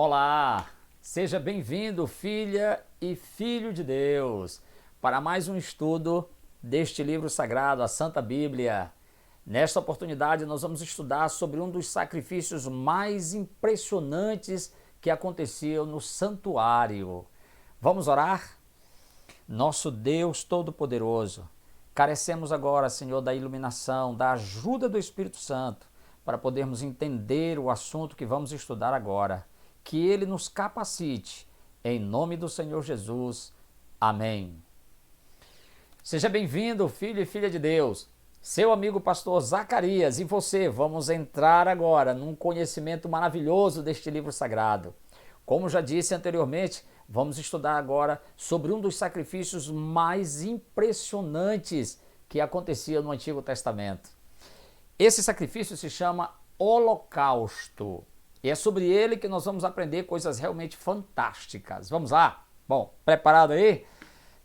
Olá, seja bem-vindo, filha e filho de Deus, para mais um estudo deste livro sagrado, a Santa Bíblia. Nesta oportunidade, nós vamos estudar sobre um dos sacrifícios mais impressionantes que aconteciam no santuário. Vamos orar? Nosso Deus Todo-Poderoso, carecemos agora, Senhor, da iluminação, da ajuda do Espírito Santo, para podermos entender o assunto que vamos estudar agora. Que Ele nos capacite, em nome do Senhor Jesus. Amém. Seja bem-vindo, filho e filha de Deus, seu amigo pastor Zacarias e você. Vamos entrar agora num conhecimento maravilhoso deste livro sagrado. Como já disse anteriormente, vamos estudar agora sobre um dos sacrifícios mais impressionantes que acontecia no Antigo Testamento. Esse sacrifício se chama Holocausto. E é sobre ele que nós vamos aprender coisas realmente fantásticas. Vamos lá? Bom, preparado aí?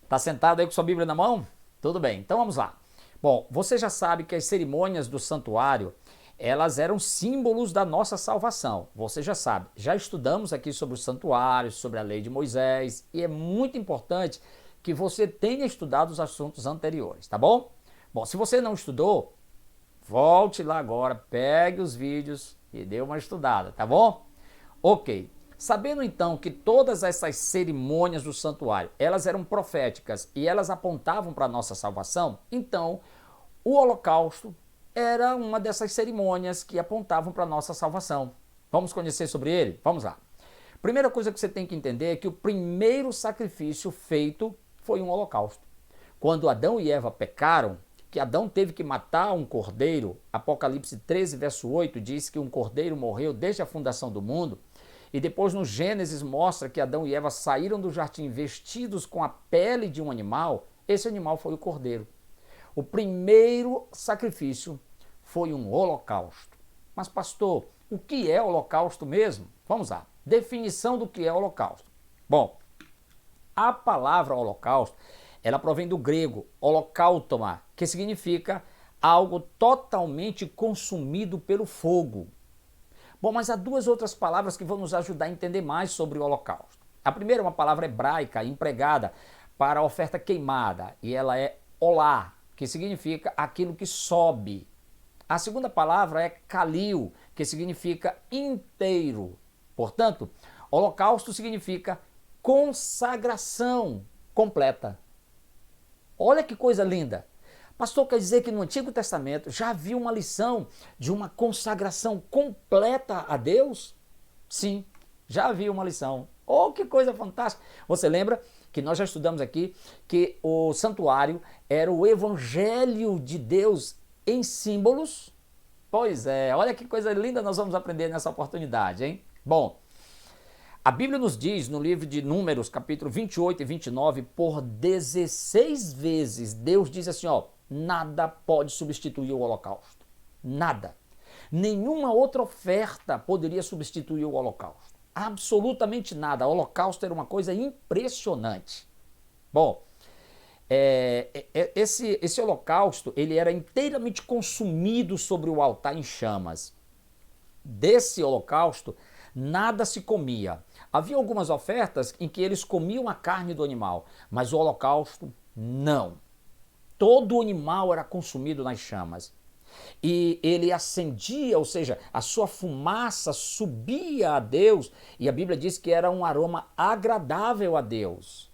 Tá sentado aí com sua Bíblia na mão? Tudo bem, então vamos lá. Bom, você já sabe que as cerimônias do santuário, elas eram símbolos da nossa salvação. Você já sabe, já estudamos aqui sobre os santuários, sobre a lei de Moisés, e é muito importante que você tenha estudado os assuntos anteriores, tá bom? Bom, se você não estudou, volte lá agora, pegue os vídeos e dê uma estudada, tá bom? Ok. Sabendo então que todas essas cerimônias do santuário, elas eram proféticas e elas apontavam para a nossa salvação, então o holocausto era uma dessas cerimônias que apontavam para a nossa salvação. Vamos conhecer sobre ele? Vamos lá. Primeira coisa que você tem que entender é que o primeiro sacrifício feito foi um holocausto. Quando Adão e Eva pecaram, que Adão teve que matar um cordeiro, Apocalipse 13, verso 8, diz que um cordeiro morreu desde a fundação do mundo, e depois no Gênesis mostra que Adão e Eva saíram do jardim vestidos com a pele de um animal. Esse animal foi o cordeiro. O primeiro sacrifício foi um holocausto. Mas pastor, o que é holocausto mesmo? Vamos lá, definição do que é holocausto. Bom, a palavra holocausto, ela provém do grego holocautoma, que significa algo totalmente consumido pelo fogo. Bom, mas há duas outras palavras que vão nos ajudar a entender mais sobre o holocausto. A primeira é uma palavra hebraica empregada para a oferta queimada, e ela é olá, que significa aquilo que sobe. A segunda palavra é kalil, que significa inteiro. Portanto, holocausto significa consagração completa. Olha que coisa linda. Pastor, quer dizer que no Antigo Testamento já havia uma lição de uma consagração completa a Deus? Sim, já havia uma lição. Oh, que coisa fantástica. Você lembra que nós já estudamos aqui que o santuário era o evangelho de Deus em símbolos? Pois é, olha que coisa linda nós vamos aprender nessa oportunidade, hein? Bom, a Bíblia nos diz, no livro de Números, capítulo 28 e 29, por 16 vezes, Deus diz assim, ó, nada pode substituir o holocausto. Nada. Nenhuma outra oferta poderia substituir o holocausto. Absolutamente nada. O holocausto era uma coisa impressionante. Bom, esse holocausto, ele era inteiramente consumido sobre o altar em chamas. Desse holocausto, nada se comia. Havia algumas ofertas em que eles comiam a carne do animal, mas o holocausto, não. Todo o animal era consumido nas chamas. E ele acendia, ou seja, a sua fumaça subia a Deus, e a Bíblia diz que era um aroma agradável a Deus.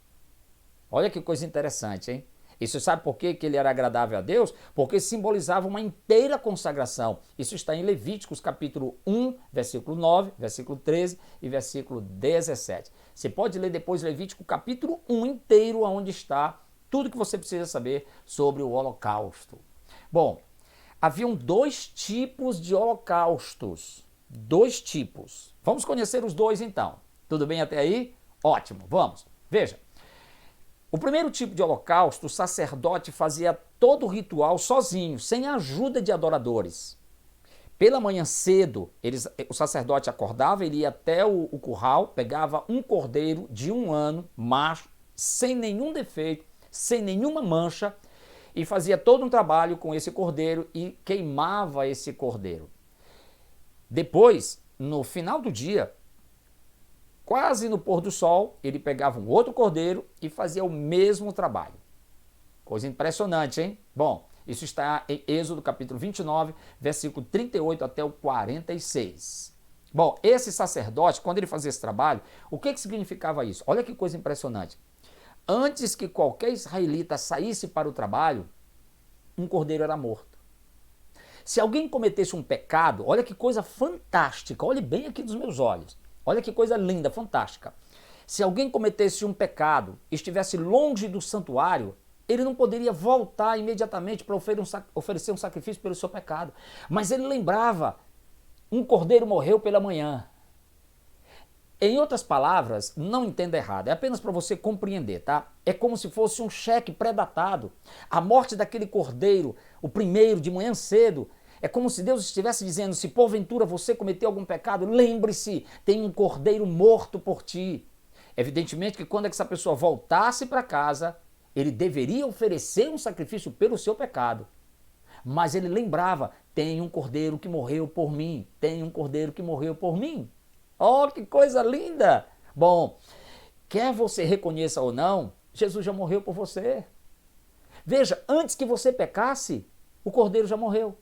Olha que coisa interessante, hein? E você sabe por que ele era agradável a Deus? Porque simbolizava uma inteira consagração. Isso está em Levíticos capítulo 1, versículo 9, versículo 13 e versículo 17. Você pode ler depois Levítico capítulo 1 inteiro, onde está tudo que você precisa saber sobre o holocausto. Bom, haviam dois tipos de holocaustos. Dois tipos. Vamos conhecer os dois então. Tudo bem até aí? Ótimo, vamos. Veja. O primeiro tipo de holocausto, o sacerdote fazia todo o ritual sozinho, sem a ajuda de adoradores. Pela manhã cedo, o sacerdote acordava, ele ia até o curral, pegava um cordeiro de 1 ano, macho, sem nenhum defeito, sem nenhuma mancha, e fazia todo um trabalho com esse cordeiro e queimava esse cordeiro. Depois, no final do dia, quase no pôr do sol, ele pegava um outro cordeiro e fazia o mesmo trabalho. Coisa impressionante, hein? Bom, isso está em Êxodo capítulo 29, versículo 38 até o 46. Bom, esse sacerdote, quando ele fazia esse trabalho, o que significava isso? Olha que coisa impressionante. Antes que qualquer israelita saísse para o trabalho, um cordeiro era morto. Se alguém cometesse um pecado, olha que coisa fantástica, olhe bem aqui dos meus olhos, olha que coisa linda, fantástica. Se alguém cometesse um pecado, estivesse longe do santuário, ele não poderia voltar imediatamente para oferecer um sacrifício pelo seu pecado. Mas ele lembrava, um cordeiro morreu pela manhã. Em outras palavras, não entenda errado, é apenas para você compreender, tá? É como se fosse um cheque pré-datado. A morte daquele cordeiro, o primeiro de manhã cedo, é como se Deus estivesse dizendo, se porventura você cometeu algum pecado, lembre-se, tem um cordeiro morto por ti. Evidentemente que quando essa pessoa voltasse para casa, ele deveria oferecer um sacrifício pelo seu pecado. Mas ele lembrava, tem um cordeiro que morreu por mim, tem um cordeiro que morreu por mim. Oh, que coisa linda! Bom, quer você reconheça ou não, Jesus já morreu por você. Veja, antes que você pecasse, o cordeiro já morreu.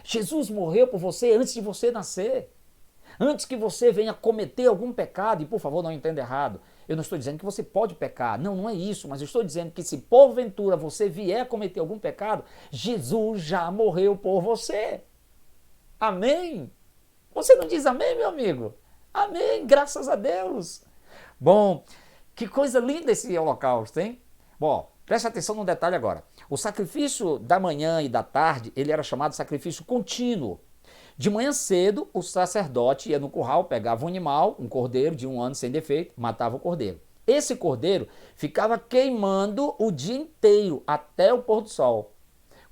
Jesus morreu por você antes de você nascer. Antes que você venha cometer algum pecado, e por favor não entenda errado, eu não estou dizendo que você pode pecar, não é isso, mas eu estou dizendo que se porventura você vier a cometer algum pecado, Jesus já morreu por você. Amém? Você não diz amém, meu amigo? Amém, graças a Deus. Bom, que coisa linda esse holocausto, hein? Bom, preste atenção num detalhe agora. O sacrifício da manhã e da tarde, ele era chamado de sacrifício contínuo. De manhã cedo, o sacerdote ia no curral, pegava um animal, um cordeiro de 1 ano sem defeito, matava o cordeiro. Esse cordeiro ficava queimando o dia inteiro, até o pôr do sol.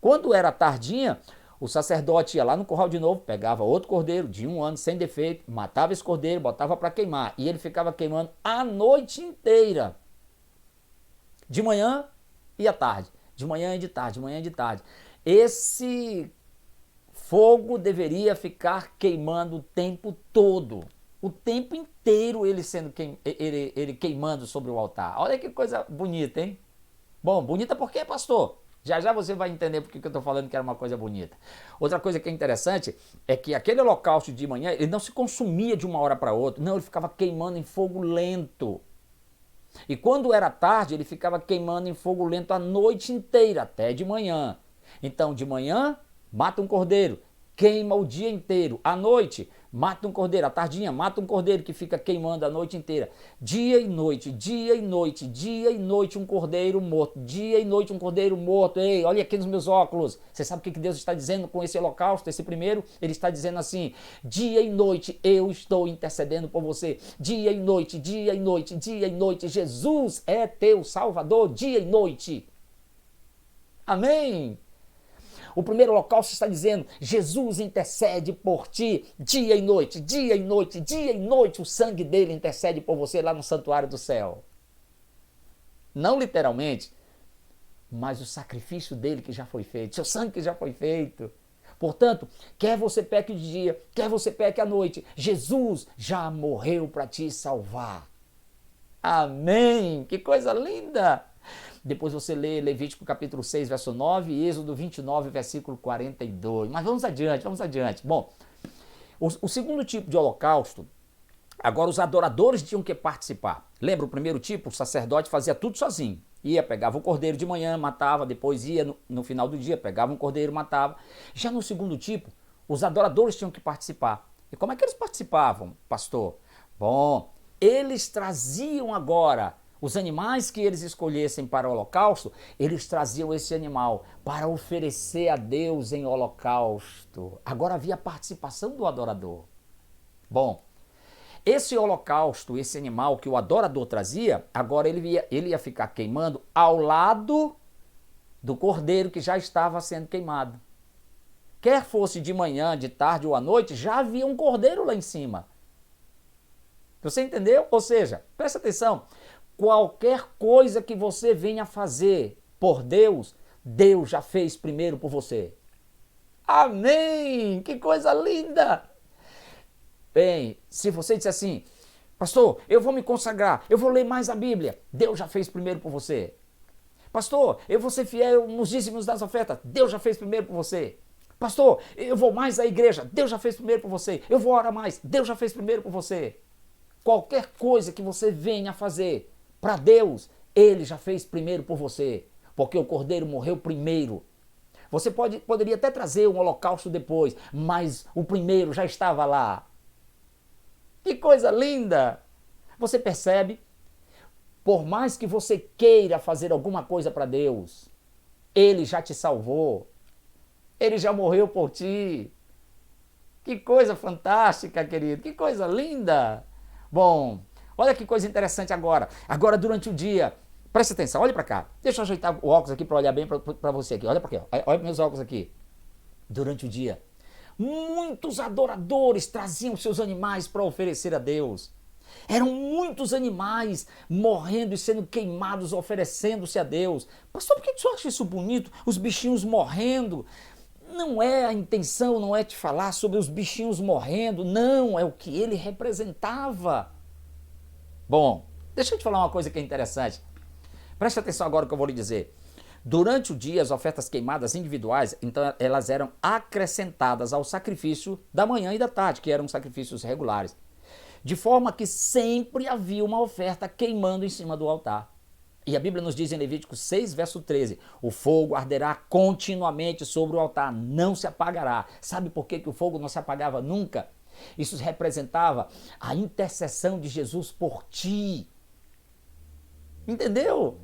Quando era tardinha, o sacerdote ia lá no curral de novo, pegava outro cordeiro de 1 ano sem defeito, matava esse cordeiro, botava para queimar. E ele ficava queimando a noite inteira. De manhã e à tarde. De manhã e de tarde, de manhã e de tarde. Esse fogo deveria ficar queimando o tempo todo. O tempo inteiro ele ele queimando sobre o altar. Olha que coisa bonita, hein? Bom, bonita por quê, pastor? Já já você vai entender por que eu estou falando que era uma coisa bonita. Outra coisa que é interessante é que aquele holocausto de manhã, ele não se consumia de uma hora para outra. Não, ele ficava queimando em fogo lento. E quando era tarde, ele ficava queimando em fogo lento a noite inteira, até de manhã. Então, de manhã, mata um cordeiro, queima o dia inteiro. À noite, mata um cordeiro. À tardinha, mata um cordeiro que fica queimando a noite inteira. Dia e noite, dia e noite, dia e noite um cordeiro morto. Dia e noite um cordeiro morto. Ei, olha aqui nos meus óculos. Você sabe o que Deus está dizendo com esse holocausto, esse primeiro? Ele está dizendo assim, dia e noite eu estou intercedendo por você. Dia e noite, dia e noite, dia e noite. Jesus é teu Salvador, dia e noite. Amém? O primeiro holocausto está dizendo, Jesus intercede por ti dia e noite, dia e noite, dia e noite. O sangue dele intercede por você lá no santuário do céu. Não literalmente, mas o sacrifício dele que já foi feito, seu sangue que já foi feito. Portanto, quer você peque de dia, quer você peque à noite, Jesus já morreu para te salvar. Amém! Que coisa linda! Depois você lê Levítico capítulo 6, verso 9 e Êxodo 29, versículo 42. Mas vamos adiante, vamos adiante. Bom, o segundo tipo de holocausto, agora os adoradores tinham que participar. Lembra o primeiro tipo? O sacerdote fazia tudo sozinho. Ia, pegava o cordeiro de manhã, matava, depois ia no final do dia, pegava um cordeiro, matava. Já no segundo tipo, os adoradores tinham que participar. E como é que eles participavam, pastor? Bom, eles traziam agora os animais que eles escolhessem para o holocausto, eles traziam esse animal para oferecer a Deus em holocausto. Agora havia participação do adorador. Bom, esse holocausto, esse animal que o adorador trazia, agora ele ia ficar queimando ao lado do cordeiro que já estava sendo queimado. Quer fosse de manhã, de tarde ou à noite, já havia um cordeiro lá em cima. Você entendeu? Ou seja, presta atenção, qualquer coisa que você venha fazer por Deus, Deus já fez primeiro por você. Amém! Que coisa linda! Bem, se você disser assim, Pastor, eu vou me consagrar, eu vou ler mais a Bíblia. Deus já fez primeiro por você. Pastor, eu vou ser fiel nos dízimos das ofertas. Deus já fez primeiro por você. Pastor, eu vou mais à igreja. Deus já fez primeiro por você. Eu vou orar mais. Deus já fez primeiro por você. Qualquer coisa que você venha a fazer para Deus, Ele já fez primeiro por você. Porque o Cordeiro morreu primeiro. Você poderia até trazer um holocausto depois, mas o primeiro já estava lá. Que coisa linda! Você percebe? Por mais que você queira fazer alguma coisa para Deus, Ele já te salvou. Ele já morreu por ti. Que coisa fantástica, querido. Que coisa linda. Bom, olha que coisa interessante agora. Agora, durante o dia, preste atenção, olha para cá. Deixa eu ajeitar o óculos aqui para olhar bem para você aqui. Olha para aqui, ó. Olha meus óculos aqui. Durante o dia, muitos adoradores traziam seus animais para oferecer a Deus. Eram muitos animais morrendo e sendo queimados, oferecendo-se a Deus. Pastor, por que você acha isso bonito? Os bichinhos morrendo. Não é a intenção, não é te falar sobre os bichinhos morrendo. Não, é o que ele representava. Bom, deixa eu te falar uma coisa que é interessante. Preste atenção agora no que eu vou lhe dizer. Durante o dia, as ofertas queimadas individuais, então elas eram acrescentadas ao sacrifício da manhã e da tarde, que eram sacrifícios regulares. De forma que sempre havia uma oferta queimando em cima do altar. E a Bíblia nos diz em Levítico 6, verso 13, o fogo arderá continuamente sobre o altar, não se apagará. Sabe por que o fogo não se apagava nunca? Isso representava a intercessão de Jesus por ti. Entendeu?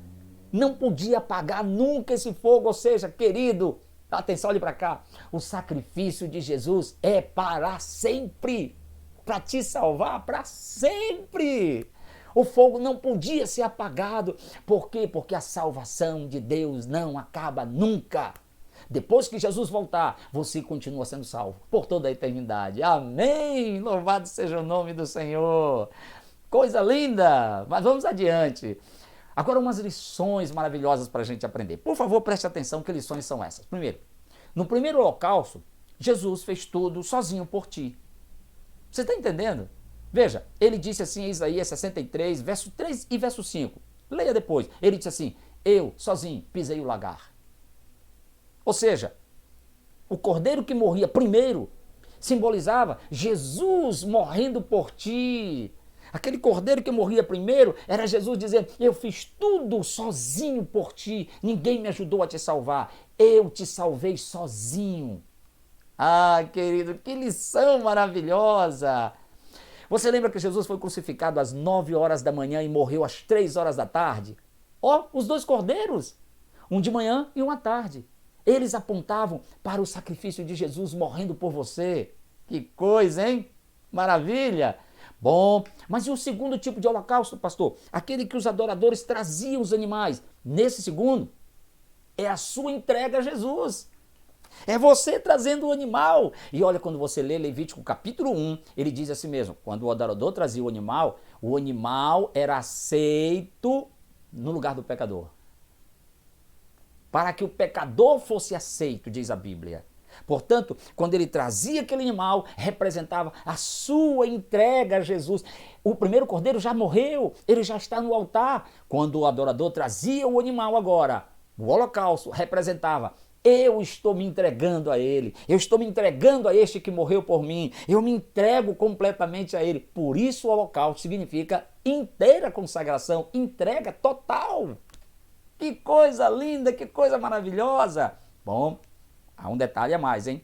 Não podia apagar nunca esse fogo, ou seja, querido, atenção, olhe para cá, o sacrifício de Jesus é para sempre, para te salvar para sempre. O fogo não podia ser apagado. Por quê? Porque a salvação de Deus não acaba nunca. Depois que Jesus voltar, você continua sendo salvo por toda a eternidade. Amém! Louvado seja o nome do Senhor. Coisa linda! Mas vamos adiante. Agora umas lições maravilhosas para a gente aprender. Por favor, preste atenção, que lições são essas. Primeiro, no primeiro holocausto, Jesus fez tudo sozinho por ti. Você está entendendo? Veja, ele disse assim em Isaías 63, verso 3 e verso 5. Leia depois. Ele disse assim, eu, sozinho, pisei o lagar. Ou seja, o cordeiro que morria primeiro simbolizava Jesus morrendo por ti. Aquele cordeiro que morria primeiro era Jesus dizendo, eu fiz tudo sozinho por ti, ninguém me ajudou a te salvar, eu te salvei sozinho. Ah, querido, que lição maravilhosa! Você lembra que Jesus foi crucificado às 9 horas da manhã e morreu às 3 horas da tarde? Ó, os dois cordeiros, um de manhã e um à tarde. Eles apontavam para o sacrifício de Jesus morrendo por você. Que coisa, hein? Maravilha! Bom, mas e o segundo tipo de holocausto, pastor? Aquele que os adoradores traziam os animais. Nesse segundo, é a sua entrega a Jesus. É você trazendo o animal. E olha, quando você lê Levítico capítulo 1, ele diz assim mesmo, quando o adorador trazia o animal era aceito no lugar do pecador. Para que o pecador fosse aceito, diz a Bíblia. Portanto, quando ele trazia aquele animal, representava a sua entrega a Jesus. O primeiro cordeiro já morreu, ele já está no altar. Quando o adorador trazia o animal agora, o holocausto representava, eu estou me entregando a ele, eu estou me entregando a este que morreu por mim, eu me entrego completamente a ele. Por isso o holocausto significa inteira consagração, entrega total. Que coisa linda, que coisa maravilhosa. Bom, há um detalhe a mais, hein?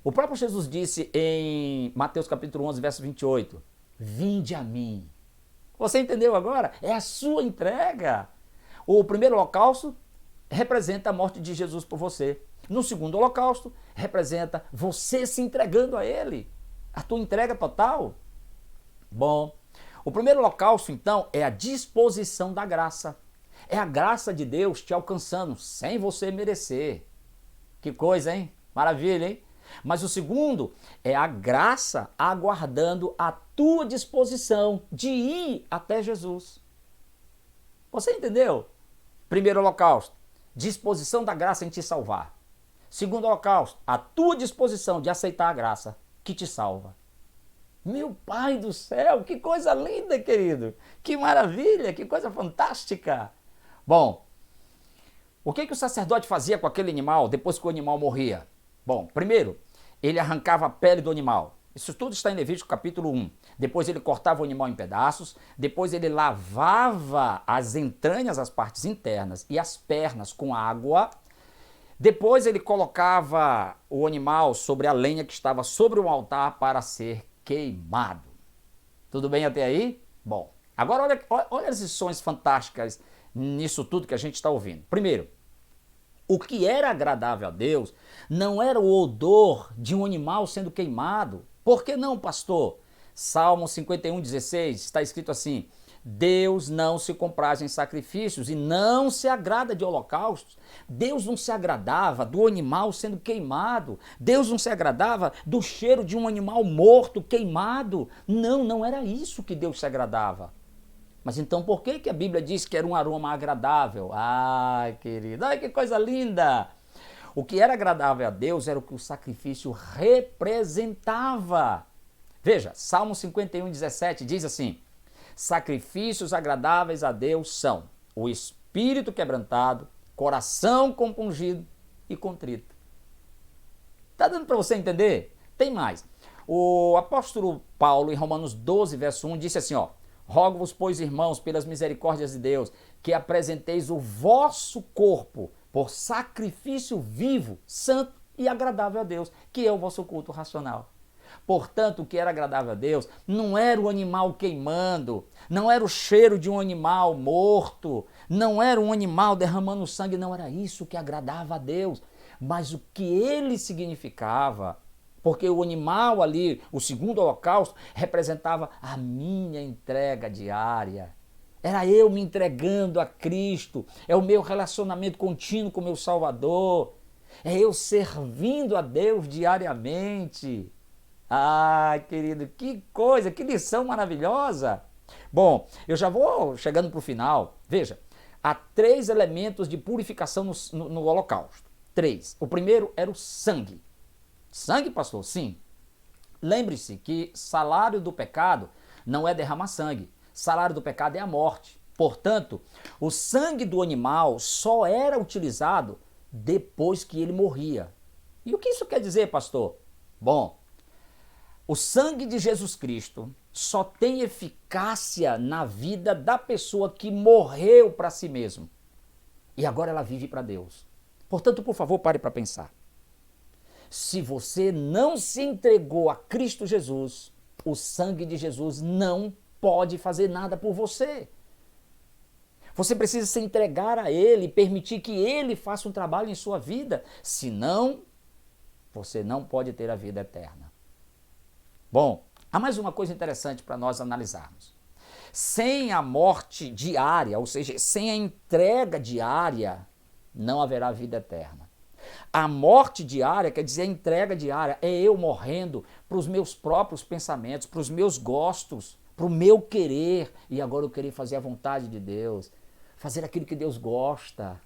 O próprio Jesus disse em Mateus capítulo 11, verso 28, vinde a mim. Você entendeu agora? É a sua entrega. O primeiro holocausto representa a morte de Jesus por você. No segundo holocausto, representa você se entregando a ele. A tua entrega total. Bom, o primeiro holocausto, então, é a disposição da graça. É a graça de Deus te alcançando sem você merecer. Que coisa, hein? Maravilha, hein? Mas o segundo é a graça aguardando a tua disposição de ir até Jesus. Você entendeu? Primeiro holocausto, disposição da graça em te salvar. Segundo holocausto, a tua disposição de aceitar a graça que te salva. Meu pai do céu, que coisa linda, querido. Que maravilha, que coisa fantástica. Bom, o que o sacerdote fazia com aquele animal depois que o animal morria? Bom, primeiro, ele arrancava a pele do animal. Isso tudo está em Levítico capítulo 1. Depois ele cortava o animal em pedaços, depois ele lavava as entranhas, as partes internas e as pernas com água. Depois ele colocava o animal sobre a lenha que estava sobre o altar para ser queimado. Tudo bem até aí? Bom, agora olha as lições fantásticas nisso tudo que a gente está ouvindo. Primeiro, o que era agradável a Deus não era o odor de um animal sendo queimado. Por que não, pastor? Salmo 51:16 está escrito assim: Deus não se compraz em sacrifícios e não se agrada de holocaustos. Deus não se agradava do animal sendo queimado. Deus não se agradava do cheiro de um animal morto, queimado. Não, não era isso que Deus se agradava. Mas então por que a Bíblia diz que era um aroma agradável? Ai, querido, ai que coisa linda! O que era agradável a Deus era o que o sacrifício representava. Veja, Salmo 51:17 diz assim: sacrifícios agradáveis a Deus são o espírito quebrantado, coração compungido e contrito. Tá dando para você entender? Tem mais. O apóstolo Paulo, em Romanos 12, verso 1, disse assim, ó: rogo-vos, pois, irmãos, pelas misericórdias de Deus, que apresenteis o vosso corpo por sacrifício vivo, santo e agradável a Deus, que é o vosso culto racional. Portanto, o que era agradável a Deus não era o animal queimando, não era o cheiro de um animal morto, não era um animal derramando sangue, não era isso que agradava a Deus, mas o que ele significava. Porque o animal ali, o segundo holocausto, representava a minha entrega diária. Era eu me entregando a Cristo, é o meu relacionamento contínuo com o meu Salvador, é eu servindo a Deus diariamente. Ah, querido, que coisa, que lição maravilhosa. Bom, eu já vou chegando para o final. Veja, há 3 elementos de purificação no holocausto. 3. O primeiro era o sangue. Sangue, pastor? Sim. Lembre-se que salário do pecado não é derramar sangue. Salário do pecado é a morte. Portanto, o sangue do animal só era utilizado depois que ele morria. E o que isso quer dizer, pastor? Bom, o sangue de Jesus Cristo só tem eficácia na vida da pessoa que morreu para si mesmo. E agora ela vive para Deus. Portanto, por favor, pare para pensar. Se você não se entregou a Cristo Jesus, o sangue de Jesus não pode fazer nada por você. Você precisa se entregar a Ele, permitir que Ele faça um trabalho em sua vida. Senão, você não pode ter a vida eterna. Bom, há mais uma coisa interessante para nós analisarmos. Sem a morte diária, ou seja, sem a entrega diária, não haverá vida eterna. A morte diária quer dizer a entrega diária, é eu morrendo para os meus próprios pensamentos, para os meus gostos, para o meu querer, e agora eu querer fazer a vontade de Deus, fazer aquilo que Deus gosta.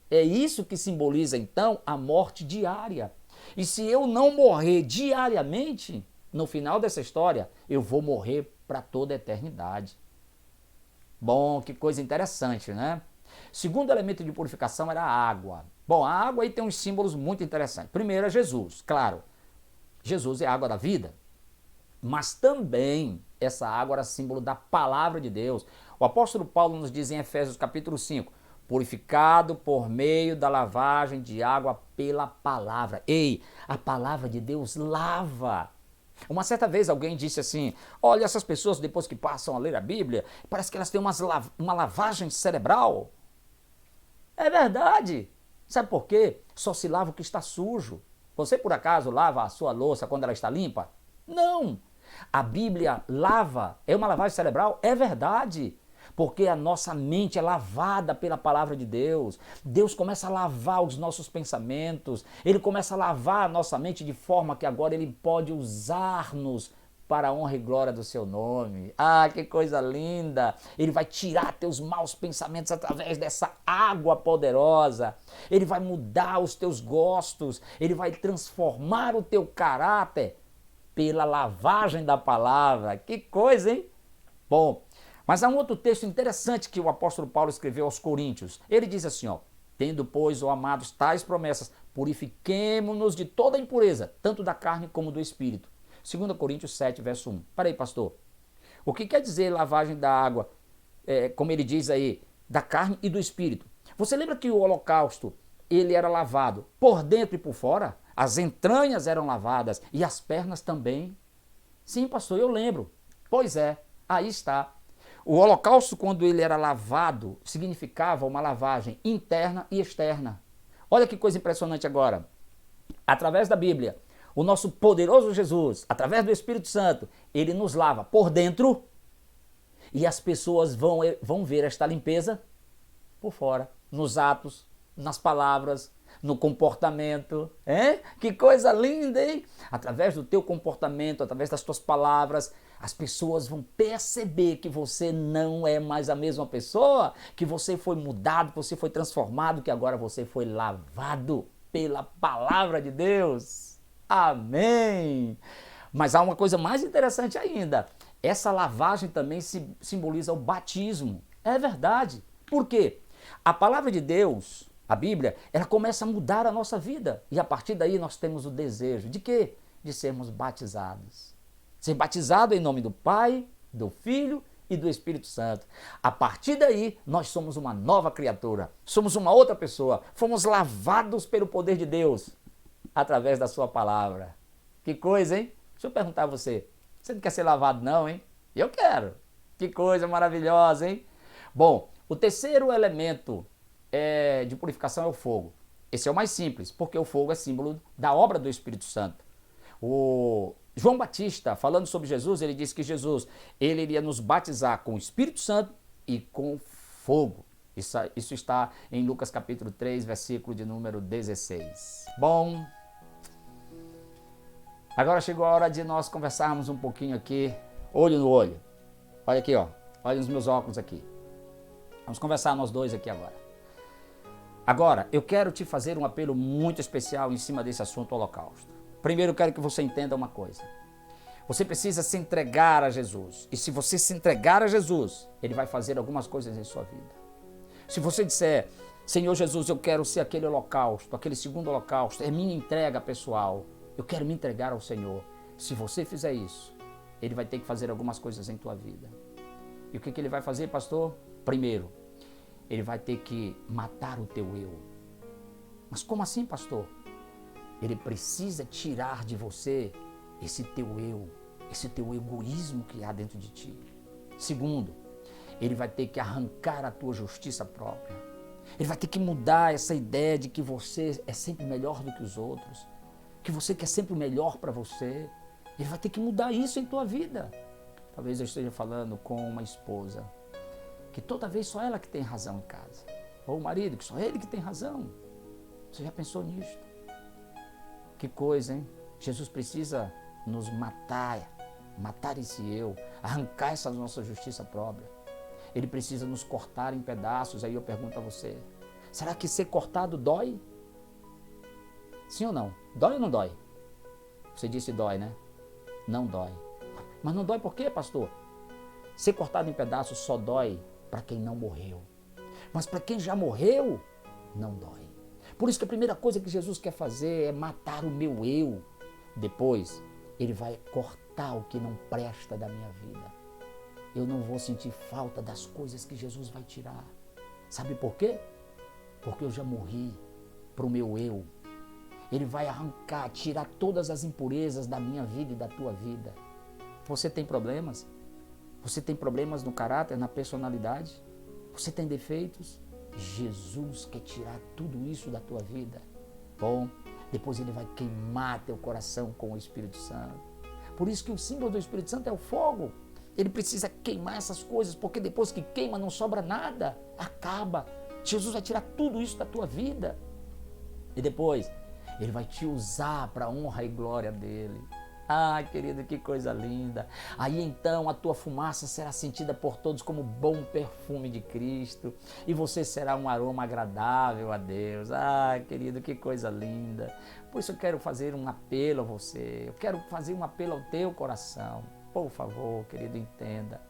É isso que simboliza então a morte diária. E se eu não morrer diariamente, no final dessa história, eu vou morrer para toda a eternidade. Bom, que coisa interessante, né? Segundo elemento de purificação era a água. Bom, a água aí tem uns símbolos muito interessantes. Primeiro é Jesus, claro. Jesus é a água da vida. Mas também essa água era símbolo da palavra de Deus. O apóstolo Paulo nos diz em Efésios capítulo 5, purificado por meio da lavagem de água pela palavra. Ei, a palavra de Deus lava. Uma certa vez alguém disse assim, olha, essas pessoas depois que passam a ler a Bíblia, parece que elas têm uma lavagem cerebral. É verdade. Sabe por quê? Só se lava o que está sujo. Você por acaso lava a sua louça quando ela está limpa? Não. A Bíblia lava, é uma lavagem cerebral? É verdade. Porque a nossa mente é lavada pela palavra de Deus. Deus começa a lavar os nossos pensamentos. Ele começa a lavar a nossa mente de forma que agora Ele pode usar-nos para a honra e glória do seu nome. Ah, que coisa linda! Ele vai tirar teus maus pensamentos através dessa água poderosa. Ele vai mudar os teus gostos. Ele vai transformar o teu caráter. pela lavagem da palavra. Que coisa, hein? Bom, mas há um outro texto interessante que o apóstolo Paulo escreveu aos Coríntios. Ele diz assim, ó: tendo, pois, ó amados, tais promessas, purifiquemo-nos de toda impureza, tanto da carne como do espírito. 2 Coríntios 7, verso 1. Para aí, pastor. O que quer dizer lavagem da água, como ele diz aí, da carne e do espírito? Você lembra que o holocausto, ele era lavado por dentro e por fora? As entranhas eram lavadas e as pernas também. Sim, pastor, eu lembro. Pois é, aí está. O holocausto, quando ele era lavado, significava uma lavagem interna e externa. Olha que coisa impressionante agora. Através da Bíblia, o nosso poderoso Jesus, através do Espírito Santo, ele nos lava por dentro e as pessoas vão ver esta limpeza por fora, nos atos, nas palavras, no comportamento. Hein? Que coisa linda, hein? Através do teu comportamento, através das tuas palavras, as pessoas vão perceber que você não é mais a mesma pessoa, que você foi mudado, que você foi transformado, que agora você foi lavado pela palavra de Deus. Amém! Mas há uma coisa mais interessante ainda. Essa lavagem também simboliza o batismo. É verdade. Por quê? A palavra de Deus, a Bíblia, ela começa a mudar a nossa vida. E a partir daí nós temos o desejo de quê? De sermos batizados. Ser batizado em nome do Pai, do Filho e do Espírito Santo. A partir daí, nós somos uma nova criatura. Somos uma outra pessoa. Fomos lavados pelo poder de Deus através da sua palavra. Que coisa, hein? Deixa eu perguntar a você. Você não quer ser lavado não, hein? Eu quero. Que coisa maravilhosa, hein? Bom, o terceiro elemento de purificação é o fogo. Esse é o mais simples, porque o fogo é símbolo da obra do Espírito Santo. O João Batista, falando sobre Jesus, ele disse que Jesus, ele iria nos batizar com o Espírito Santo e com fogo. Isso está em Lucas capítulo 3, versículo de número 16. Bom, agora chegou a hora de nós conversarmos um pouquinho aqui, olho no olho. Olha aqui, ó. Olha nos meus óculos aqui. Vamos conversar nós dois aqui agora. Agora, eu quero te fazer um apelo muito especial em cima desse assunto holocausto. Primeiro, eu quero que você entenda uma coisa. Você precisa se entregar a Jesus. E se você se entregar a Jesus, Ele vai fazer algumas coisas em sua vida. Se você disser, Senhor Jesus, eu quero ser aquele holocausto, aquele segundo holocausto, é minha entrega pessoal. Eu quero me entregar ao Senhor. Se você fizer isso, Ele vai ter que fazer algumas coisas em tua vida. E o que Ele vai fazer, pastor? Primeiro, Ele vai ter que matar o teu eu. Mas como assim, pastor? Ele precisa tirar de você esse teu eu, esse teu egoísmo que há dentro de ti. Segundo, Ele vai ter que arrancar a tua justiça própria. Ele vai ter que mudar essa ideia de que você é sempre melhor do que os outros, que você quer sempre o melhor para você. Ele vai ter que mudar isso em tua vida. Talvez eu esteja falando com uma esposa que toda vez só ela que tem razão em casa. Ou o marido, que só ele que tem razão. Você já pensou nisto? Que coisa, hein? Jesus precisa nos matar esse eu, arrancar essa nossa justiça própria. Ele precisa nos cortar em pedaços. Aí eu pergunto a você, será que ser cortado dói? Sim ou não? Dói ou não dói? Você disse dói, né? Não dói. Mas não dói por quê, pastor? Ser cortado em pedaços só dói para quem não morreu. Mas para quem já morreu, não dói. Por isso que a primeira coisa que Jesus quer fazer é matar o meu eu. Depois, Ele vai cortar o que não presta da minha vida. Eu não vou sentir falta das coisas que Jesus vai tirar. Sabe por quê? Porque eu já morri para o meu eu. Ele vai arrancar, tirar todas as impurezas da minha vida e da tua vida. Você tem problemas? Você tem problemas no caráter, na personalidade? Você tem defeitos? Jesus quer tirar tudo isso da tua vida. Bom, depois Ele vai queimar teu coração com o Espírito Santo. Por isso que o símbolo do Espírito Santo é o fogo. Ele precisa queimar essas coisas, porque depois que queima não sobra nada, acaba. Jesus vai tirar tudo isso da tua vida. E depois, Ele vai te usar para a honra e glória dEle. Ah, querido, que coisa linda. Aí então a tua fumaça será sentida por todos como bom perfume de Cristo e você será um aroma agradável a Deus. Ah, querido, que coisa linda. Por isso eu quero fazer um apelo a você. Eu quero fazer um apelo ao teu coração. Por favor, querido, entenda.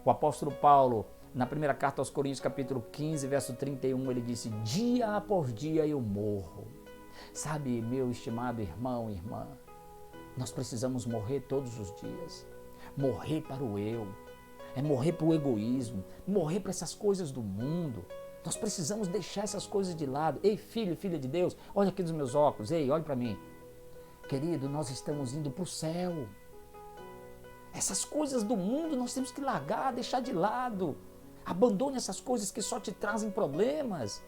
O apóstolo Paulo, na primeira carta aos Coríntios, capítulo 15, verso 31, ele disse: dia após dia eu morro. Sabe, meu estimado irmão e irmã, nós precisamos morrer todos os dias. Morrer para o eu, é morrer para o egoísmo, morrer para essas coisas do mundo. Nós precisamos deixar essas coisas de lado. Ei, filho, filha de Deus, olha aqui nos meus óculos, ei, olha para mim. Querido, nós estamos indo para o céu. Essas coisas do mundo nós temos que largar, deixar de lado. Abandone essas coisas que só te trazem problemas.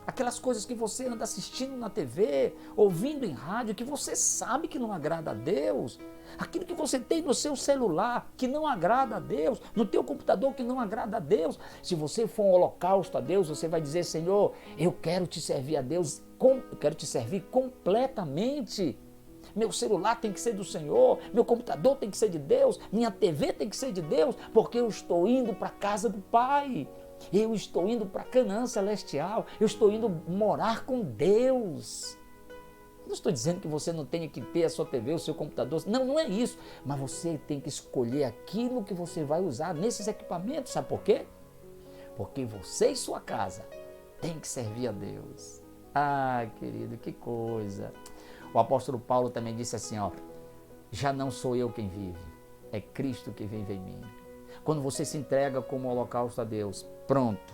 Aquelas coisas que você anda assistindo na TV, ouvindo em rádio, que você sabe que não agrada a Deus. Aquilo que você tem no seu celular, que não agrada a Deus. No teu computador, que não agrada a Deus. Se você for um holocausto a Deus, você vai dizer: Senhor, eu quero te servir a Deus, eu quero te servir completamente. Meu celular tem que ser do Senhor, meu computador tem que ser de Deus, minha TV tem que ser de Deus, porque eu estou indo para a casa do Pai. Eu estou indo para Canaã celestial, eu estou indo morar com Deus. Não estou dizendo que você não tenha que ter a sua TV, o seu computador, não, não é isso. Mas você tem que escolher aquilo que você vai usar nesses equipamentos, sabe por quê? Porque você e sua casa tem que servir a Deus. Ah, querido, que coisa. O apóstolo Paulo também disse assim, ó: já não sou eu quem vive, é Cristo que vive em mim. Quando você se entrega como holocausto a Deus, pronto,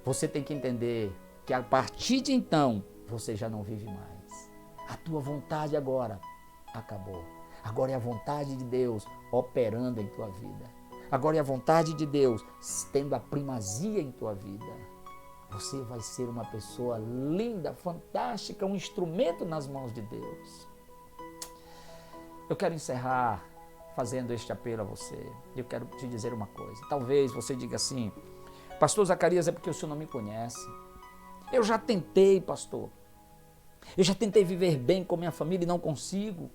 você tem que entender que a partir de então, você já não vive mais. A tua vontade agora acabou. Agora é a vontade de Deus operando em tua vida. Agora é a vontade de Deus tendo a primazia em tua vida. Você vai ser uma pessoa linda, fantástica, um instrumento nas mãos de Deus. Eu quero encerrar fazendo este apelo a você. Eu quero te dizer uma coisa. Talvez você diga assim: pastor Zacarias, é porque o senhor não me conhece. Eu já tentei, pastor. Eu já tentei viver bem com minha família e não consigo.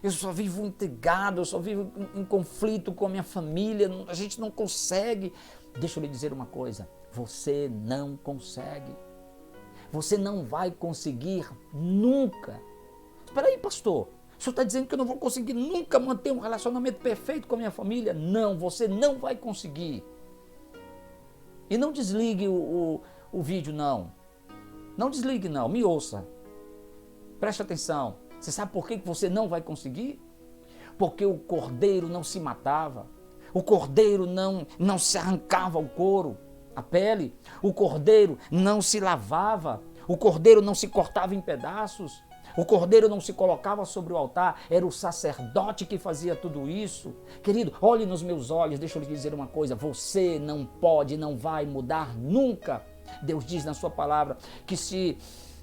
Eu só vivo intrigado, eu só vivo em conflito com a minha família. A gente não consegue. Deixa eu lhe dizer uma coisa. Você não consegue. Você não vai conseguir nunca. Espera aí, pastor. O senhor está dizendo que eu não vou conseguir nunca manter um relacionamento perfeito com a minha família? Não, você não vai conseguir. E não desligue o vídeo, não. Não desligue, não. Me ouça. Preste atenção. Você sabe por que você não vai conseguir? Porque o cordeiro não se matava. O cordeiro não se arrancava o couro, a pele. O cordeiro não se lavava. O cordeiro não se cortava em pedaços. O cordeiro não se colocava sobre o altar, era o sacerdote que fazia tudo isso. Querido, olhe nos meus olhos, deixa eu lhe dizer uma coisa: você não pode, não vai mudar nunca. Deus diz na sua palavra que se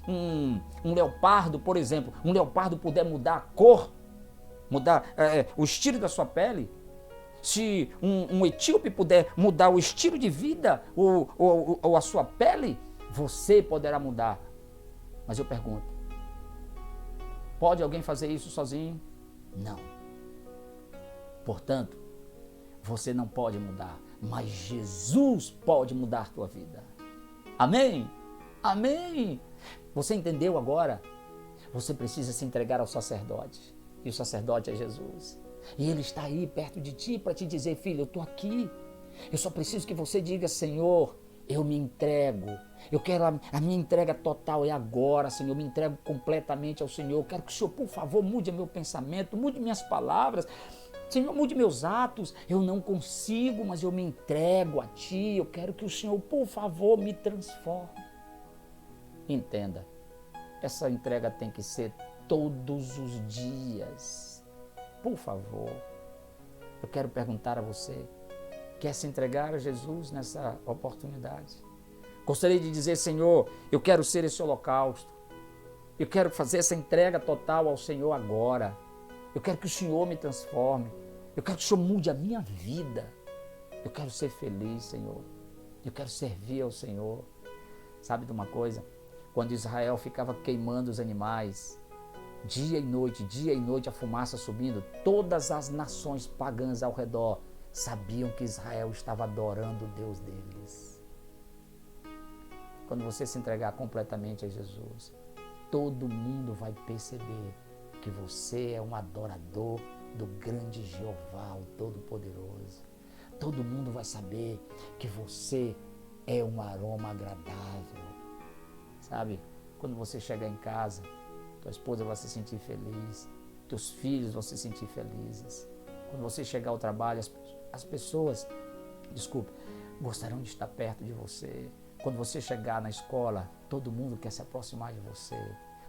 um leopardo, por exemplo, um leopardo puder mudar a cor, mudar o estilo da sua pele, se um etíope puder mudar o estilo de vida ou a sua pele, você poderá mudar. Mas eu pergunto, pode alguém fazer isso sozinho? Não. Portanto, você não pode mudar, mas Jesus pode mudar a tua vida. Amém? Amém? Você entendeu agora? Você precisa se entregar ao sacerdote. E o sacerdote é Jesus. E ele está aí perto de ti para te dizer: filho, eu estou aqui. Eu só preciso que você diga: Senhor, eu me entrego. Eu quero a minha entrega total é agora, Senhor. Eu me entrego completamente ao Senhor. Eu quero que o Senhor, por favor, mude meu pensamento, mude minhas palavras. Senhor, mude meus atos. Eu não consigo, mas eu me entrego a Ti. Eu quero que o Senhor, por favor, me transforme. Entenda, essa entrega tem que ser todos os dias. Por favor, eu quero perguntar a você: quer se entregar a Jesus nessa oportunidade? Gostaria de dizer: Senhor, eu quero ser esse holocausto. Eu quero fazer essa entrega total ao Senhor agora. Eu quero que o Senhor me transforme. Eu quero que o Senhor mude a minha vida. Eu quero ser feliz, Senhor. Eu quero servir ao Senhor. Sabe de uma coisa? Quando Israel ficava queimando os animais, dia e noite a fumaça subindo. Todas as nações pagãs ao redor sabiam que Israel estava adorando o Deus deles. Quando você se entregar completamente a Jesus, todo mundo vai perceber que você é um adorador do grande Jeová, o Todo-Poderoso. Todo mundo vai saber que você é um aroma agradável. Sabe? Quando você chegar em casa, tua esposa vai se sentir feliz, teus filhos vão se sentir felizes. Quando você chegar ao trabalho, as pessoas, gostarão de estar perto de você. Quando você chegar na escola, todo mundo quer se aproximar de você,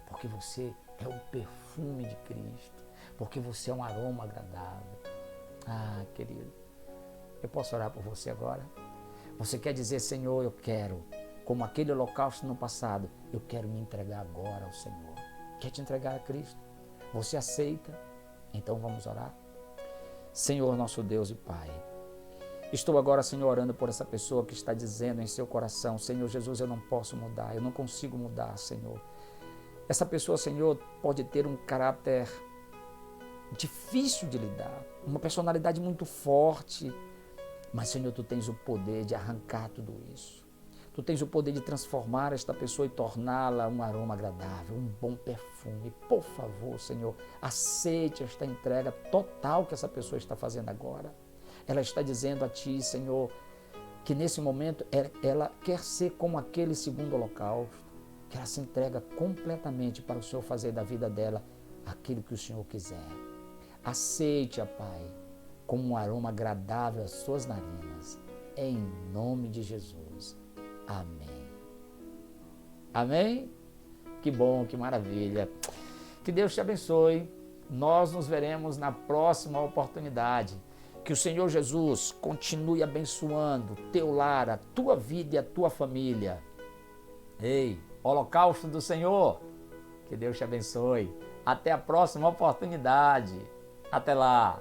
porque você é o perfume de Cristo, porque você é um aroma agradável. Ah, querido, eu posso orar por você agora? Você quer dizer, Senhor, eu quero, como aquele holocausto no passado, eu quero me entregar agora ao Senhor. Quer te entregar a Cristo? Você aceita? Então vamos orar? Senhor, nosso Deus e Pai, estou agora, Senhor, orando por essa pessoa que está dizendo em seu coração, Senhor Jesus, eu não posso mudar, eu não consigo mudar, Senhor. Essa pessoa, Senhor, pode ter um caráter difícil de lidar, uma personalidade muito forte, mas, Senhor, Tu tens o poder de arrancar tudo isso. Tu tens o poder de transformar esta pessoa e torná-la um aroma agradável, um bom perfume. Por favor, Senhor, aceite esta entrega total que essa pessoa está fazendo agora. Ela está dizendo a Ti, Senhor, que nesse momento ela quer ser como aquele segundo holocausto, que ela se entrega completamente para o Senhor fazer da vida dela aquilo que o Senhor quiser. Aceite-a, Pai, como um aroma agradável às suas narinas, em nome de Jesus. Amém. Amém? Que bom, que maravilha. Que Deus te abençoe. Nós nos veremos na próxima oportunidade. Que o Senhor Jesus continue abençoando teu lar, a tua vida e a tua família. Ei, holocausto do Senhor. Que Deus te abençoe. Até a próxima oportunidade. Até lá.